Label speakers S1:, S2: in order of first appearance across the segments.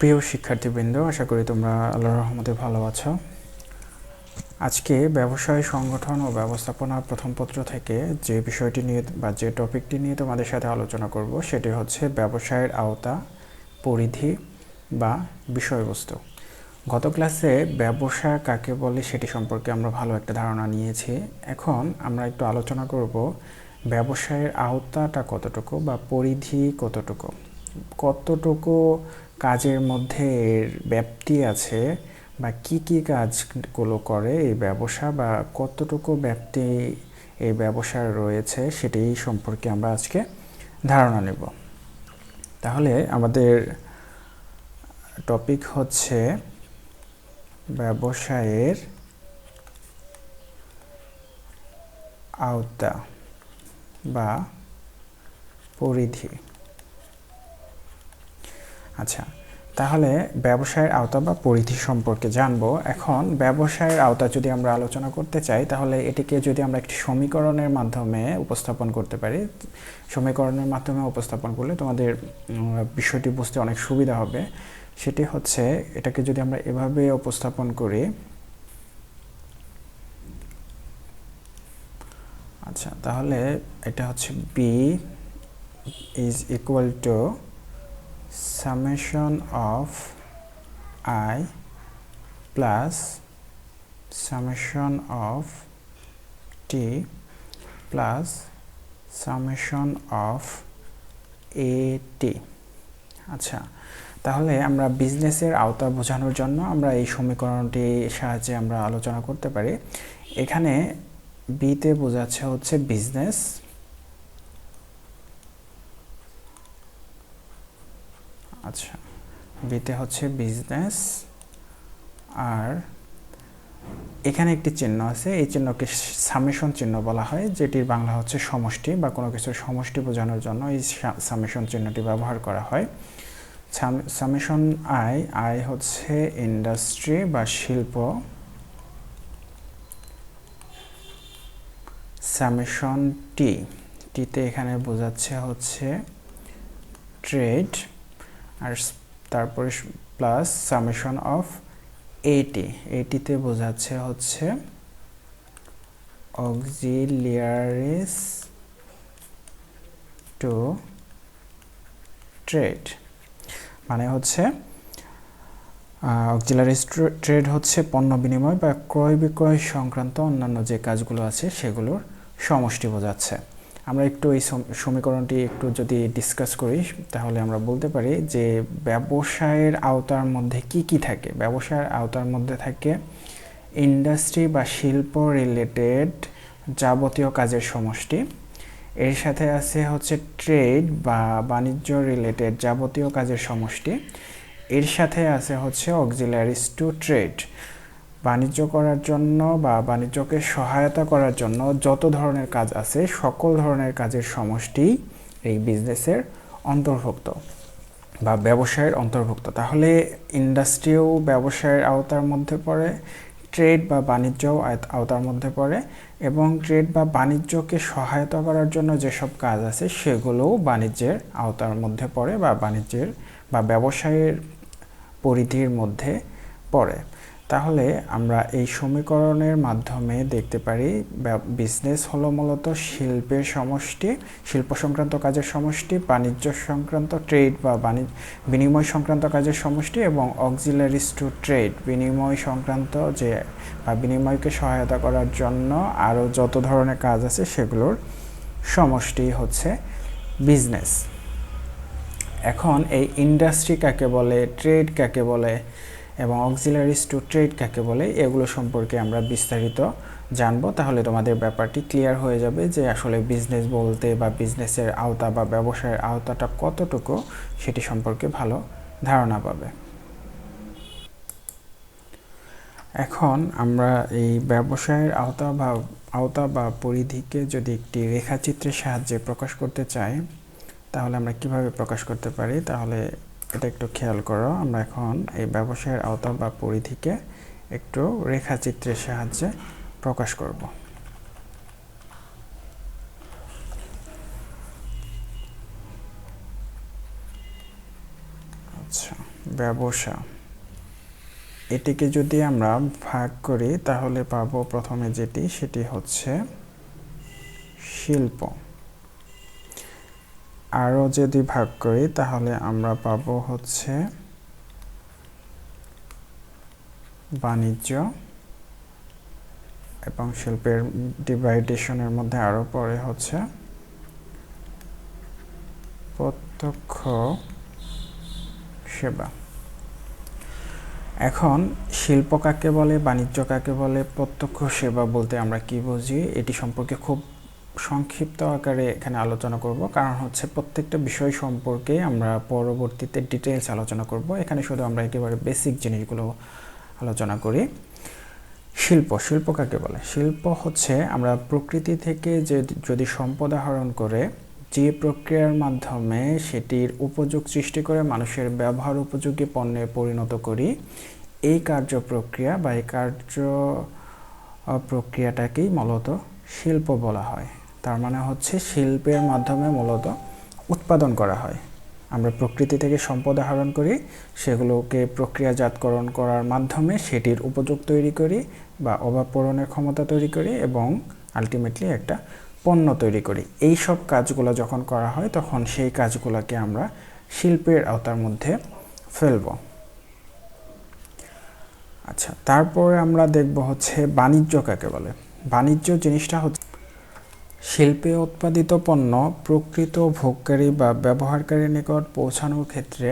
S1: প্রিয় শিক্ষার্থীবৃন্দ, আশা করি তোমরা আল্লাহর রহমতে ভালো আছো। আজকে ব্যবসায় সংগঠন ও ব্যবস্থাপনার প্রথম পত্র থেকে যে বিষয়টি নিয়ে বা যে টপিকটি নিয়ে তোমাদের সাথে আলোচনা করব সেটি হচ্ছে ব্যবসায়ের আওতা, পরিধি বা বিষয়বস্তু। গত ক্লাসে ব্যবসা কাকে বলে সেটি সম্পর্কে আমরা ভালো একটা ধারণা নিয়েছি। এখন আমরা একটু আলোচনা করব ব্যবসায়ের আওতাটা কতটুকু বা পরিধি কতটুকু, কতটুকু কাজের মধ্যে এর ব্যাপ্তি আছে বা কি কাজগুলো করে এই ব্যবসা বা কতটুকু ব্যাপ্তি এই ব্যবসার রয়েছে সেটি সম্পর্কে আমরা আজকে ধারণা নেব। তাহলে আমাদের টপিক হচ্ছে ব্যবসায়ের আওতা বা পরিধি। আচ্ছা, তাহলে ব্যবসায়ের আওতা বা পরিধি সম্পর্কে জানবো। এখন ব্যবসায়ের আওতা যদি আমরা আলোচনা করতে চাই তাহলে এটিকে যদি আমরা একটি সমীকরণের মাধ্যমে উপস্থাপন করতে পারি, সমীকরণের মাধ্যমে উপস্থাপন করলে তোমাদের বিষয়টি বুঝতে অনেক সুবিধা হবে। সেটি হচ্ছে, এটাকে যদি আমরা এভাবে উপস্থাপন করি, আচ্ছা, তাহলে এটা হচ্ছে B is equal to summation of I plus summation of T plus summation of AT। আচ্ছা, তাহলে আমরা বিজনেসের আওতা বোঝানোর জন্য আমরা এই সমীকরণটির সাহায্যে আমরা আলোচনা করতে পারি। এখানে বিতে বোঝাচ্ছে হচ্ছে বিজনেস, আচ্ছা, বিতে হচ্ছে বিজনেস, আর এখানে একটি চিহ্ন আছে, এই চিহ্নকে সামেশন চিহ্ন বলা হয়, যেটির বাংলা হচ্ছে সমষ্টি বা কোনো কিছুর সমষ্টি বোঝানোর জন্য এই সামেশন চিহ্নটি ব্যবহার করা হয়। সামেশন আই হচ্ছে ইন্ডাস্ট্রি বা শিল্প, সামেশন টিতে এখানে বোঝাচ্ছে হচ্ছে ট্রেড, আর তারপরে প্লাস সামেশন অফ এইটিতে বোঝাচ্ছে হচ্ছে অক্সিলিয়ারিস টু ট্রেড। মানে হচ্ছে অক্সিলারিস ট্রেড হচ্ছে পণ্য বিনিময় বা ক্রয় বিক্রয় সংক্রান্ত অন্যান্য যে কাজগুলো আছে সেগুলোর সমষ্টি বোঝাচ্ছে। আমরা একটু এই সমীকরণটি একটু যদি ডিসকাস করি তাহলে আমরা বলতে পারি যে ব্যবসায়ের আওতার মধ্যে কি থাকে। ব্যবসায়ের আওতার মধ্যে থাকে ইন্ডাস্ট্রি বা শিল্প রিলেটেড যাবতীয় কাজের সমষ্টি, এর সাথে আছে হচ্ছে ট্রেড বা বাণিজ্য রিলেটেড যাবতীয় কাজের সমষ্টি, এর সাথে আছে হচ্ছে অক্সিলারিস টু ট্রেড, বাণিজ্য করার জন্য বা বাণিজ্যকে সহায়তা করার জন্য যত ধরনের কাজ আছে সকল ধরনের কাজের সমষ্টি এই বিজনেসের অন্তর্ভুক্ত বা ব্যবসায়ের অন্তর্ভুক্ত। তাহলে ইন্ডাস্ট্রিও ব্যবসায়ের আওতার মধ্যে পড়ে, ট্রেড বা বাণিজ্যও আওতার মধ্যে পড়ে, এবং ট্রেড বা বাণিজ্যকে সহায়তা করার জন্য যেসব কাজ আছে সেগুলোও বাণিজ্যের আওতার মধ্যে পড়ে বা বাণিজ্যের বা ব্যবসায়ের পরিধির মধ্যে পড়ে। তাহলে আমরা এই সমীকরণের মাধ্যমে দেখতে পারি বিজনেস হলো মূলত শিল্পের সমষ্টি, শিল্প সংক্রান্ত কাজের সমষ্টি, বাণিজ্য সংক্রান্ত ট্রেড বা বিনিময় সংক্রান্ত কাজের সমষ্টি, এবং অক্সিলারিস টু ট্রেড বিনিময় সংক্রান্ত যে বা বিনিময়কে সহায়তা করার জন্য আরও যত ধরনের কাজ আছে সেগুলোর সমষ্টি হচ্ছে বিজনেস। এখন এই ইন্ডাস্ট্রি কাকে বলে, ট্রেড কাকে বলে এবং অক্সিলারিস টু ট্রেড কাকে বলে, এগুলো সম্পর্কে আমরা বিস্তারিত জানবো। তাহলে তোমাদের ব্যাপারটি ক্লিয়ার হয়ে যাবে যে আসলে বিজনেস বলতে বা বিজনেসের আওতা বা ব্যবসায়ের আওতাটা কতটুকু সেটি সম্পর্কে ভালো ধারণা পাবে। এখন আমরা এই ব্যবসায়ের আওতা বা পরিধিকে যদি একটি রেখাচিত্রের সাহায্যে প্রকাশ করতে চাই তাহলে আমরা কিভাবে প্রকাশ করতে পারি, তাহলে এটা একটু খেয়াল করো। আমরা এখন এই ব্যবসায়ের আওতা বা পরিধিকে একটু রেখাচিত্রের সাহায্যে প্রকাশ করব। আচ্ছা, ব্যবসা, এটিকে যদি আমরা ভাগ করি তাহলে পাবো প্রথমে যেটি, সেটি হচ্ছে শিল্প। আরও যদি ভাগ করি তাহলে আমরা পাবো হচ্ছে বাণিজ্য, এবং শিল্পের ডিভাইডেশনের মধ্যে আরও পরে হচ্ছে প্রত্যক্ষ সেবা। এখন শিল্প কাকে বলে, বাণিজ্য কাকে বলে, প্রত্যক্ষ সেবা বলতে আমরা কি বুঝি, এটি সম্পর্কে খুব সংক্ষিপ্ত আকারে এখানে আলোচনা করব, কারণ হচ্ছে প্রত্যেকটা বিষয় সম্পর্কে আমরা পরবর্তীতে ডিটেইলস আলোচনা করব। এখানে শুধু আমরা একেবারে বেসিক জিনিসগুলো আলোচনা করি। শিল্প কাকে বলে? শিল্প হচ্ছে আমরা প্রকৃতি থেকে যদি সম্পদ আহরণ করে যে প্রক্রিয়ার মাধ্যমে সেটির উপযোগ সৃষ্টি করে মানুষের ব্যবহার উপযোগী পণ্যে পরিণত করি, এই কার্য প্রক্রিয়া বা এই কার্য প্রক্রিয়াটাকেই মূলত শিল্প বলা হয়। তার মানে হচ্ছে শিল্পের মাধ্যমে মূলত উৎপাদন করা হয়। আমরা প্রকৃতি থেকে সম্পদ আহরণ করি, সেগুলোকে প্রক্রিয়াজাতকরণ করার মাধ্যমে সেটির উপযোগ তৈরি করি বা অভাব পূরণের ক্ষমতা তৈরি করি এবং আলটিমেটলি একটা পণ্য তৈরি করি। এই সব কাজগুলো যখন করা হয় তখন সেই কাজগুলোকে আমরা শিল্পের আওতার মধ্যে ফেলব। আচ্ছা, তারপরে আমরা দেখব হচ্ছে বাণিজ্য কাকে বলে। বাণিজ্য জিনিসটা হচ্ছে শিল্পে উৎপাদিত পণ্য প্রকৃত ভোগকারী বা ব্যবহারকারীর নিকট পৌঁছানোর ক্ষেত্রে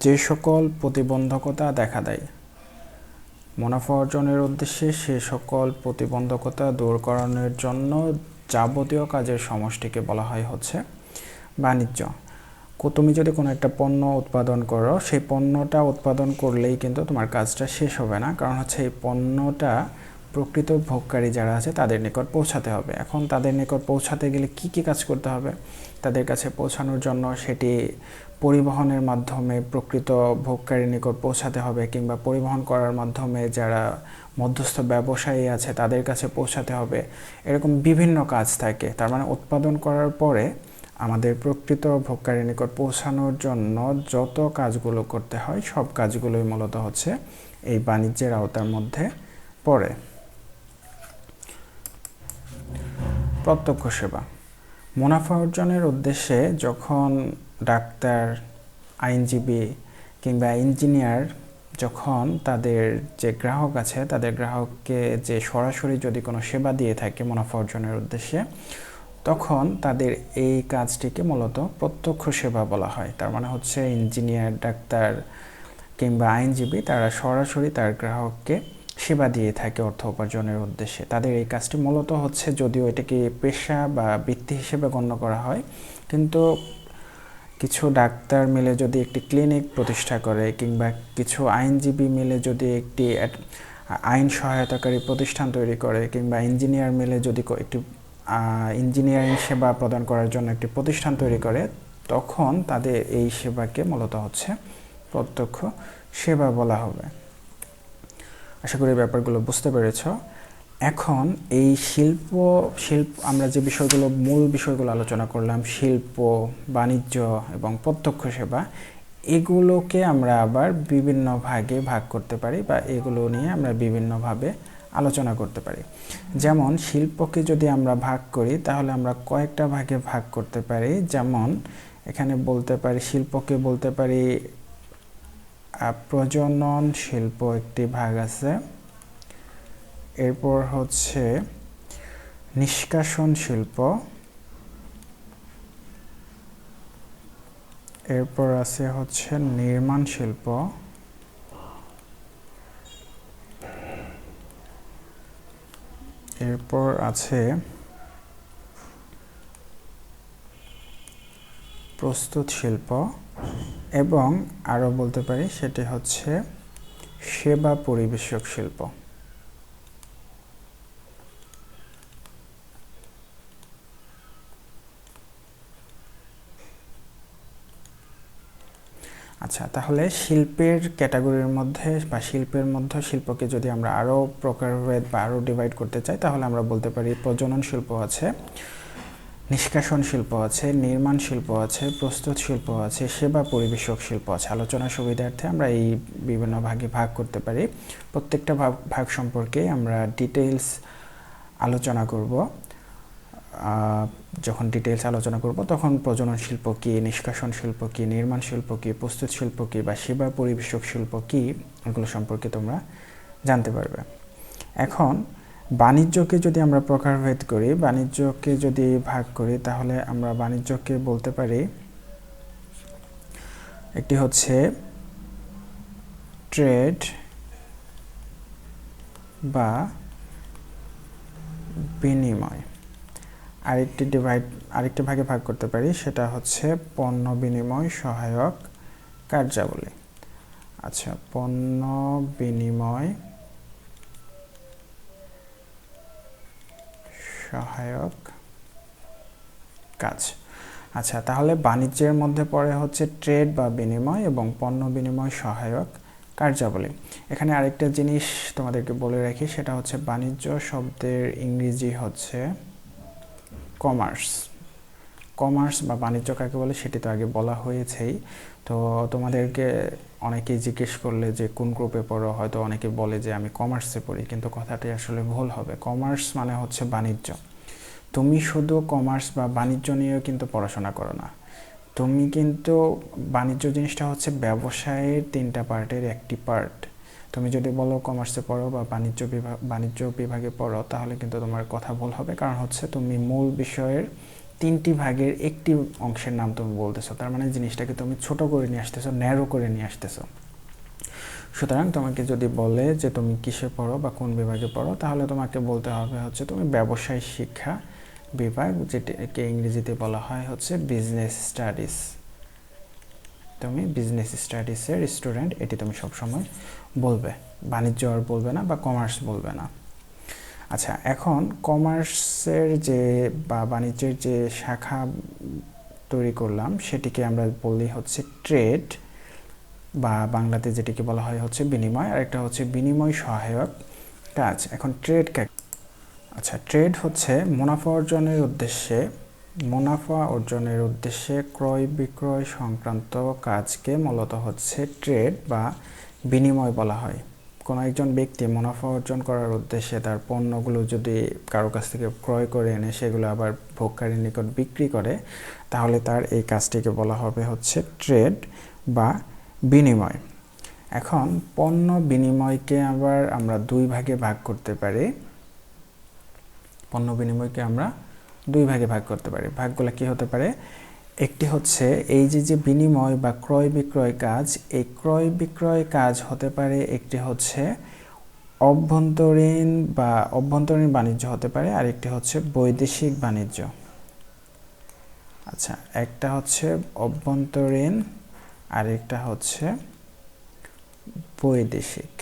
S1: যে সকল প্রতিবন্ধকতা দেখা দেয়, মুনাফা অর্জনের উদ্দেশ্যে সে সকল প্রতিবন্ধকতা দূর করানোর জন্য যাবতীয় কাজের সমষ্টিকে বলা হয় হচ্ছে বাণিজ্য। তুমি যদি কোনো একটা পণ্য উৎপাদন করো, সেই পণ্যটা উৎপাদন করলেই কিন্তু তোমার কাজটা শেষ হবে না, কারণ হচ্ছে এই পণ্যটা প্রকৃত ভোগকারী যারা আছে তাদের নিকট পৌঁছাতে হবে। এখন তাদের নিকট পৌঁছাতে গেলে কি কি কাজ করতে হবে? তাদের কাছে পৌঁছানোর জন্য সেটি পরিবহনের মাধ্যমে প্রকৃত ভোগকারীর নিকট পৌঁছাতে হবে, কিংবা পরিবহন করার মাধ্যমে যারা মধ্যস্থ ব্যবসায়ী আছে তাদের কাছে পৌঁছাতে হবে। এরকম বিভিন্ন কাজ থাকে। তার মানে উৎপাদন করার পরে আমাদের প্রকৃত ভোগকারীর নিকট পৌঁছানোর জন্য যত কাজগুলো করতে হয় সব কাজগুলোই মূলত হচ্ছে এই বাণিজ্যের আওতার মধ্যে পড়ে। প্রত্যক্ষ সেবা, মুনাফা অর্জনের উদ্দেশ্যে যখন ডাক্তার, আইনজীবী কিংবা ইঞ্জিনিয়ার যখন তাদের যে গ্রাহক আছে তাদের গ্রাহককে যে সরাসরি যদি কোনো সেবা দিয়ে থাকে মুনাফা অর্জনের উদ্দেশ্যে, তখন তাদের এই কাজটিকে মূলত প্রত্যক্ষ সেবা বলা হয়। তার মানে হচ্ছে ইঞ্জিনিয়ার, ডাক্তার কিংবা আইনজীবী তারা সরাসরি তার গ্রাহককে সেবা দিয়ে থাকে অর্থ উপার্জনের উদ্দেশ্যে। তাদের এই কাজটি মূলত হচ্ছে, যদিও এটাকে পেশা বা বৃত্তি হিসেবে গণ্য করা হয়, কিন্তু কিছু ডাক্তার মিলে যদি একটি ক্লিনিক প্রতিষ্ঠা করে কিংবা কিছু আইনজীবী মিলে যদি একটি আইন সহায়তাকারী প্রতিষ্ঠান তৈরি করে কিংবা ইঞ্জিনিয়ার মিলে যদি একটি ইঞ্জিনিয়ারিং সেবা প্রদান করার জন্য একটি প্রতিষ্ঠান তৈরি করে, তখন তাদের এই সেবাকে মূলত হচ্ছে প্রত্যক্ষ সেবা বলা হবে। আশা করি ব্যাপারগুলো বুঝতে পেরেছ। এখন এই শিল্প আমরা যে বিষয়গুলো, মূল বিষয়গুলো আলোচনা করলাম, শিল্প, বাণিজ্য এবং প্রত্যক্ষ সেবা, এগুলোকে আমরা আবার বিভিন্ন ভাগে ভাগ করতে পারি বা এগুলো নিয়ে আমরা বিভিন্নভাবে আলোচনা করতে পারি। যেমন শিল্পকে যদি আমরা ভাগ করি তাহলে আমরা কয়েকটা ভাগে ভাগ করতে পারি। যেমন এখানে বলতে পারি, শিল্পকে বলতে পারি প্রজনন শিল্প একটি ভাগ আছে, এরপর হচ্ছে নিষ্কাশন শিল্প, এরপর আছে হচ্ছে নির্মাণ শিল্প, এরপর আছে প্রস্তুত শিল্প, এবং আরও বলতে পারি সেটি হচ্ছে সেবা পরিবেশক শিল্প। আচ্ছা, তাহলে শিল্পের ক্যাটাগরির মধ্যে বা শিল্পের মধ্যে শিল্পকে যদি আমরা আরও প্রকারভেদ বা আরও ডিভাইড করতে চাই তাহলে আমরা বলতে পারি প্রজনন শিল্প আছে, নিষ্কাশন শিল্প আছে, নির্মাণ শিল্প আছে, প্রস্তুত শিল্প আছে, সেবা পরিবেশক শিল্প আছে। আলোচনার সুবিধার্থে আমরা এই বিভিন্ন ভাগে ভাগ করতে পারি। প্রত্যেকটা ভাগ সম্পর্কে আমরা ডিটেইলস আলোচনা করব। যখন ডিটেইলস আলোচনা করব তখন প্রজনন শিল্প কী, নিষ্কাশন শিল্প কী, নির্মাণ শিল্প কী, প্রস্তুত শিল্প কী বা সেবা পরিবেশক শিল্প কী, এগুলো সম্পর্কে তোমরা জানতে পারবে। এখন বাণিজ্যকে যদি আমরা প্রকারভেদ করি, বাণিজ্যকে যদি ভাগ করি, তাহলে আমরা বাণিজ্যকে বলতে পারি একটি হচ্ছে ট্রেড বা বিনিময়, আরেকটি ভাগে ভাগ করতে পারি, সেটা হচ্ছে পণ্য বিনিময় সহায়ক কার্যাবলী। আচ্ছা, পণ্য বিনিময় সহায়ক কাজ। আচ্ছা, তাহলে বাণিজ্যের মধ্যে পড়ে হচ্ছে ট্রেড বা বিনিময় এবং পণ্য বিনিময় সহায়ক কার্যাবলী। এখানে আরেকটা জিনিস তোমাদেরকে বলে রাখি, সেটা হচ্ছে বাণিজ্য শব্দের ইংরেজি হচ্ছে কমার্স। কমার্স বা বাণিজ্য কাকে বলে সেটি তো আগে বলা হয়েছেই। তো তোমাদেরকে অনেকেই জিজ্ঞেস করলে যে কোন গ্রুপে পড়ো, হয়তো অনেকে বলে যে আমি কমার্সে পড়ি, কিন্তু কথাটি আসলে ভুল হবে। কমার্স মানে হচ্ছে বাণিজ্য। তুমি শুধু কমার্স বা বাণিজ্য নিয়েও কিন্তু পড়াশোনা করো না, তুমি কিন্তু বাণিজ্য জিনিসটা হচ্ছে ব্যবসায়ের 3টা পার্টের একটি পার্ট। তুমি যদি বলো কমার্সে পড়ো বা বাণিজ্য বিভাগে পড়ো, তাহলে কিন্তু তোমার কথা ভুল হবে। কারণ হচ্ছে তুমি মূল বিষয়ের 3টি ভাগের একটি অংশের নাম তুমি বলতেছো, তার মানে জিনিসটাকে তুমি ছোট করে নিয়ে আসতেছো, ন্যারো করে নিয়ে আসতেছো। সুতরাং তোমাকে যদি বলে যে তুমি কিসে পড়ো বা কোন বিভাগে পড়ো, তাহলে তোমাকে বলতে হবে হচ্ছে তুমি ব্যবসায় শিক্ষা বিভাগ, যেটাকে ইংরেজিতে বলা হয় হচ্ছে বিজনেস স্টাডিজ। তুমি বিজনেস স্টাডিজের স্টুডেন্ট, এটি তুমি সবসময় বলবে, বাণিজ্য আর বলবে না বা কমার্স বলবে না। আচ্ছা, এখন কমার্সের যে বা বাণিজ্যের যে শাখা তৈরি করলাম, সেটিকে আমরা বলি হচ্ছে ট্রেড বা বাংলাতে যেটিকে বলা হয় হচ্ছে বিনিময়, আর একটা হচ্ছে বিনিময় সহায়ক কাজ। এখন ট্রেড কাকে? আচ্ছা, ট্রেড হচ্ছে মুনাফা অর্জনের উদ্দেশ্যে ক্রয় বিক্রয় সংক্রান্ত কাজকে মূলত হচ্ছে ট্রেড বা বিনিময় বলা হয়। কোনো একজন ব্যক্তি মুনাফা অর্জন করার উদ্দেশ্যে তার পণ্যগুলো যদি কারো কাছ থেকে ক্রয় করে এনে সেগুলো আবার ভোক্তার নিকট বিক্রি করে, তাহলে তার এই কাজটিকে বলা হবে হচ্ছে ট্রেড বা বিনিময়। এখন পণ্য বিনিময়কে আবার আমরা 2 ভাগে ভাগ করতে পারি। পণ্য বিনিময়কে আমরা 2 ভাগে ভাগ করতে পারি। ভাগগুলো কি হতে পারে? একটি হচ্ছে এই যে বিনিময় বা ক্রয় বিক্রয় কাজ, এই ক্রয় বিক্রয় কাজ হতে পারে একটি হচ্ছে অভ্যন্তরীণ বাণিজ্য হতে পারে, আর একটি হচ্ছে বৈদেশিক বাণিজ্য। আচ্ছা, একটা হচ্ছে অভ্যন্তরীণ আর একটা হচ্ছে বৈদেশিক।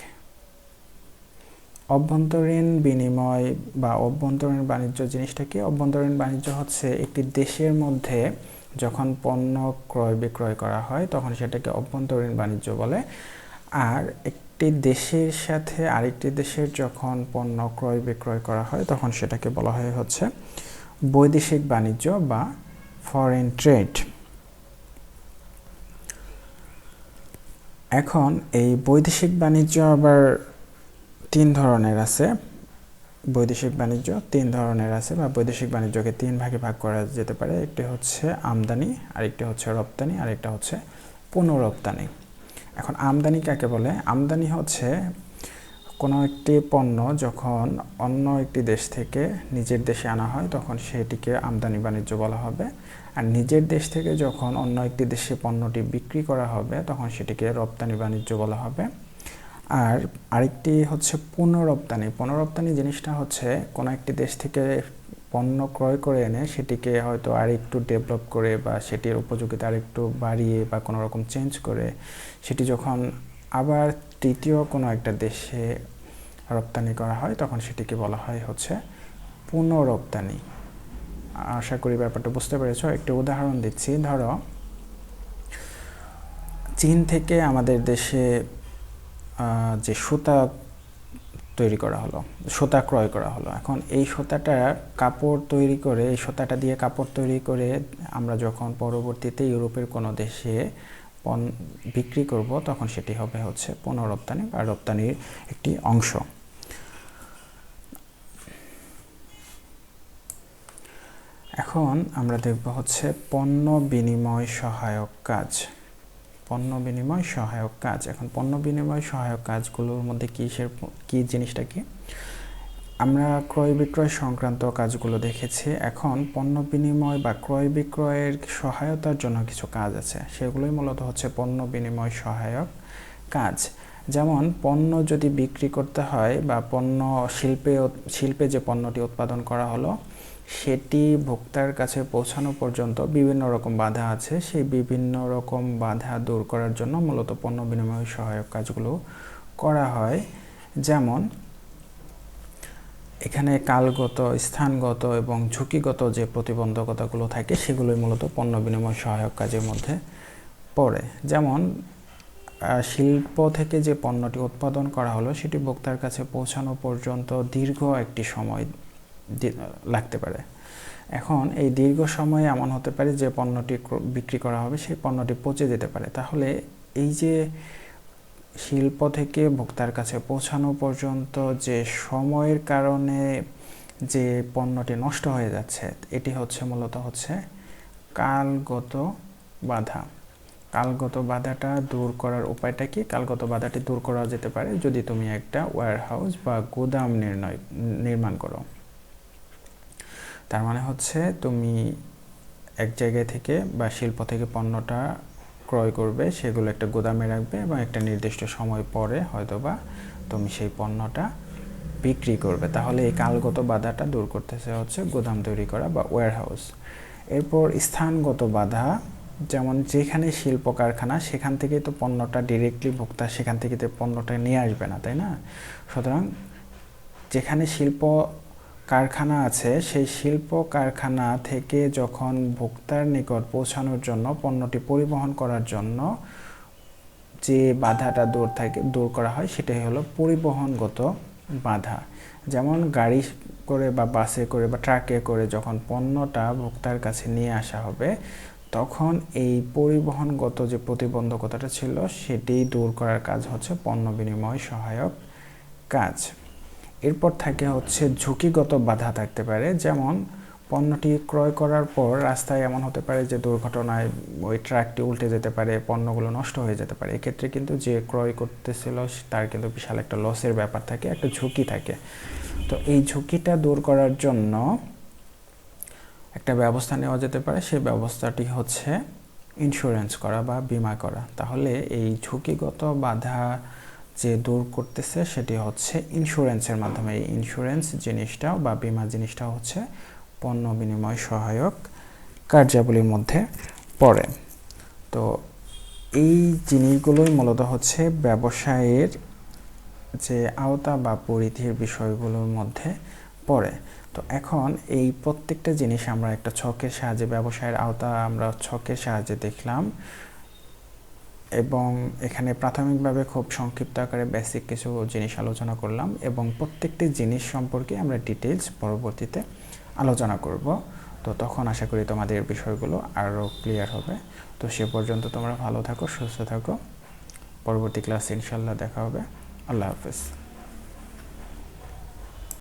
S1: অভ্যন্তরীণ বিনিময় বা অভ্যন্তরীণ বাণিজ্য জিনিসটা কি? অভ্যন্তরীণ বাণিজ্য হচ্ছে একটি দেশের মধ্যে যখন পণ্য ক্রয় বিক্রয় করা হয় তখন সেটাকে অভ্যন্তরীণ বাণিজ্য বলে। আর একটি দেশের সাথে আরেকটি দেশের যখন পণ্য ক্রয় বিক্রয় করা হয় তখন সেটাকে বলা হয় হচ্ছে বৈদেশিক বাণিজ্য বা ফরেন ট্রেড। এখন এই বৈদেশিক বাণিজ্য আবার 3 ধরনের আছে। বৈদেশিক বাণিজ্য 3 ধরনের আছে বা বৈদেশিক বাণিজ্যকে 3 ভাগে ভাগ করা যেতে পারে। একটি হচ্ছে আমদানি, আরেকটি হচ্ছে রপ্তানি, আরেকটা হচ্ছে পুনঃরপ্তানি। এখন আমদানি কাকে বলে? আমদানি হচ্ছে কোনো একটি পণ্য যখন অন্য একটি দেশ থেকে নিজের দেশে আনা হয় তখন সেটিকে আমদানি বাণিজ্য বলা হবে। আর নিজের দেশ থেকে যখন অন্য একটি দেশে পণ্যটি বিক্রি করা হবে তখন সেটিকে রপ্তানি বাণিজ্য বলা হবে। আর আরেকটি হচ্ছে পুনঃরপ্তানি জিনিসটা হচ্ছে কোনো একটি দেশ থেকে পণ্য ক্রয় করে এনে সেটিকে হয়তো আরেকটু ডেভেলপ করে বা সেটির উপযোগিতা আরেকটু বাড়িয়ে বা কোনো রকম চেঞ্জ করে সেটি যখন আবার তৃতীয় কোনো একটা দেশে রপ্তানি করা হয় তখন সেটিকে বলা হয় হচ্ছে পুনঃরপ্তানি। আশা করি ব্যাপারটা বুঝতে পেরেছো। একটি উদাহরণ দিচ্ছি। ধরো চীন থেকে আমাদের দেশে যে সুতা তৈরি করা হলো, সুতা ক্রয় করা হলো। এখন এই সুতাটা কাপড় তৈরি করে, এই সুতাটা দিয়ে কাপড় তৈরি করে আমরা যখন পরবর্তীতে ইউরোপের কোনো দেশে বিক্রি করব, তখন সেটি হবে হচ্ছে পণ্য রপ্তানি বা রপ্তানির একটি অংশ। এখন আমরা দেখব হচ্ছে পণ্য বিনিময় সহায়ক কাজ। পণ্য বিনিময় সহায়ক কাজ। এখন পণ্য বিনিময় সহায়ক কাজগুলোর মধ্যে কি জিনিসটা কি? আমরা ক্রয় বিক্রয় সংক্রান্ত কাজগুলো দেখেছি। এখন পণ্য বিনিময় বা ক্রয় বিক্রয়ের সহায়তার জন্য কিছু কাজ আছে, সেগুলোই মূলত হচ্ছে পণ্য বিনিময় সহায়ক কাজ। যেমন পণ্য যদি বিক্রি করতে হয় বা পণ্য শিল্পে যে পণ্যটি উৎপাদন করা হলো সেটি ভোক্তার কাছে পৌঁছানো পর্যন্ত বিভিন্ন রকম বাধা আছে, সেই বিভিন্ন রকম বাধা দূর করার জন্য মূলত পণ্য বিনিময় সহায়ক কাজগুলো করা হয়। যেমন এখানে কালগত, স্থানগত এবং ঝুঁকিগত যে প্রতিবন্ধকতাগুলো থাকে সেগুলোই মূলত পণ্য বিনিময় সহায়ক কাজের মধ্যে পড়ে। যেমন শিল্প থেকে যে পণ্যটি উৎপাদন করা হলো সেটি ভোক্তার কাছে পৌঁছানো পর্যন্ত দীর্ঘ একটি সময় লাগতে পারে। এখন এই দীর্ঘ সময়ে এমন হতে পারে যে পণ্যটি বিক্রি করা হবে সেই পণ্যটি পচে যেতে পারে। তাহলে এই যে শিল্প থেকে ভোক্তার কাছে পৌঁছানো পর্যন্ত যে সময়ের কারণে যে পণ্যটি নষ্ট হয়ে যাচ্ছে, এটি হচ্ছে মূলত হচ্ছে কালগত বাধা। কালগত বাধাটা দূর করার উপায়টা কি? কালগত বাধাটি দূর করা যেতে পারে যদি তুমি একটা ওয়্যারহাউস বা গুদাম নির্মাণ করো। তার মানে হচ্ছে তুমি এক জায়গায় থেকে বা শিল্প থেকে পণ্যটা ক্রয় করবে, সেগুলো একটা গুদামে রাখবে এবং একটা নির্দিষ্ট সময় পরে হয়তোবা তুমি সেই পণ্যটা বিক্রি করবে। তাহলে এই কালগত বাধাটা দূর করতেছে হচ্ছে গুদাম তৈরি করা বা ওয়্যারহাউস। এরপর স্থানগত বাধা, যেমন যেখানে শিল্প কারখানা সেখান থেকেই তো পণ্যটা ডিরেক্টলি ভোক্তা সেখান থেকে তো পণ্যটা নিয়ে আসবে না, তাই না? সুতরাং যেখানে শিল্প কারখানা আছে সেই শিল্প কারখানা থেকে যখন ভোক্তার নিকট পৌঁছানোর জন্য পণ্যটি পরিবহন করার জন্য যে বাধাটা দূর করা হয় সেটাই হলো পরিবহনগত বাধা। যেমন গাড়ি করে বা বাসে করে বা ট্রাকে করে যখন পণ্যটা ভোক্তার কাছে নিয়ে আসা হবে তখন এই পরিবহনগত যে প্রতিবন্ধকতাটা ছিল সেটি দূর করার কাজ হচ্ছে পণ্য বিনিময় সহায়ক কাজ। এরপর থাকে হচ্ছে ঝুঁকিগত বাধা থাকতে পারে। যেমন পণ্যটি ক্রয় করার পর রাস্তায় এমন হতে পারে যে দুর্ঘটনায় ওই ট্রাকটি উল্টে যেতে পারে, পণ্যগুলো নষ্ট হয়ে যেতে পারে। এক্ষেত্রে কিন্তু যে ক্রয় করতেছিল তার কিন্তু বিশাল একটা লসের ব্যাপার থাকে, একটা ঝুঁকি থাকে। তো এই ঝুঁকিটা দূর করার জন্য একটা ব্যবস্থা নেওয়া যেতে পারে, সেই ব্যবস্থাটি হচ্ছে ইন্স্যুরেন্স করা বা বীমা করা। তাহলে এই ঝুঁকিগত বাধা যে দূর করতেছে সেটি হচ্ছে ইন্স্যুরেন্সের মাধ্যমে। এই ইন্স্যুরেন্স জিনিসটা বা বীমা জিনিসটা হচ্ছে পণ্য বিনিময় সহায়ক কার্যাবলীর মধ্যে পড়ে। তো এই জিনিসগুলোই মূলত হচ্ছে ব্যবসায়ের যে আওতা বা পরিধির বিষয়গুলোর মধ্যে পড়ে। তো এখন এই প্রত্যেকটা জিনিস আমরা একটা ছকের সাহায্যে, ব্যবসায়ের আওতা আমরা ছকের সাহায্যে দেখলাম এবং এখানে প্রাথমিকভাবে খুব সংক্ষিপ্ত আকারে বেসিক কিছু জিনিস আলোচনা করলাম এবং প্রত্যেকটি জিনিস সম্পর্কে আমরা ডিটেইলস পরবর্তীতে আলোচনা করব। তো তখন আশা করি তোমাদের বিষয়গুলো আরও ক্লিয়ার হবে। তো সে পর্যন্ত তোমরা ভালো থাকো, সুস্থ থাকো। পরবর্তী ক্লাসে ইনশাল্লাহ দেখা হবে। আল্লাহ হাফেজ।